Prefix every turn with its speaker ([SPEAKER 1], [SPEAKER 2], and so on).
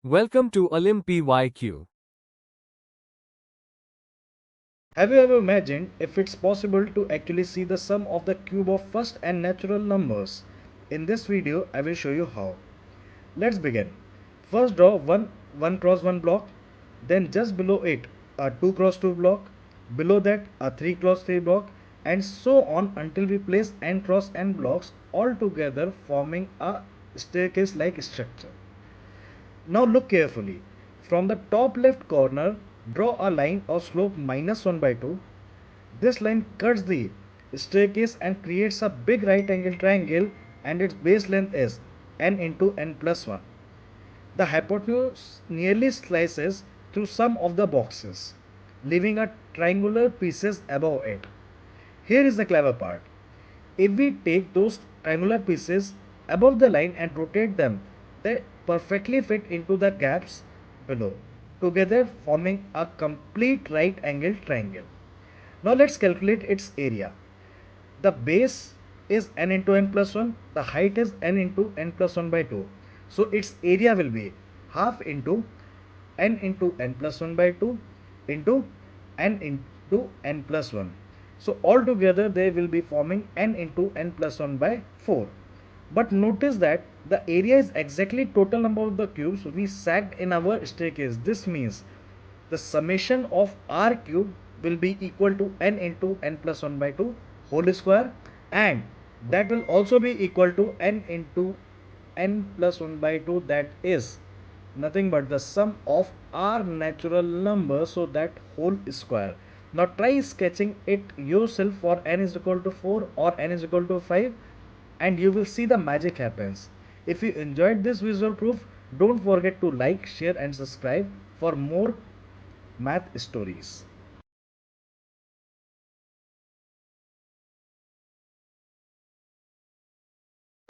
[SPEAKER 1] Welcome to Olympiad.
[SPEAKER 2] Have you ever imagined if it's possible to actually see the sum of the cube of first and natural numbers? In this video, I will show you how. Let's begin. First draw 1 cross 1 block, then just below it a 2 cross 2 block, below that a 3 cross 3 block, and so on until we place n cross n blocks all together forming a staircase like structure. Now look carefully. From the top left corner, draw a line of slope -1 by 2. This line cuts the staircase and creates a big right angle triangle, and its base length is n into n plus 1. The hypotenuse nearly slices through some of the boxes, leaving a triangular pieces above it. Here is the clever part. If we take those triangular pieces above the line and rotate them, they perfectly fit into the gaps below, together forming a complete right angle triangle. Now let's calculate its area. The base is n into n plus 1, the height is n into n plus 1 by 2. So its area will be half into n plus 1 by 2 into n plus 1. So altogether they will be forming n into n plus 1 by 4. But notice that the area is exactly total number of the cubes we sacked in our staircase. This means the summation of r cube will be equal to n into n plus 1 by 2 whole square, and that will also be equal to n into n plus 1 by 2, that is nothing but the sum of r natural number, so that whole square. Now try sketching it yourself for n is equal to 4 or n is equal to 5, and you will see the magic happens. If you enjoyed this visual proof, don't forget to like, share and subscribe for more math stories.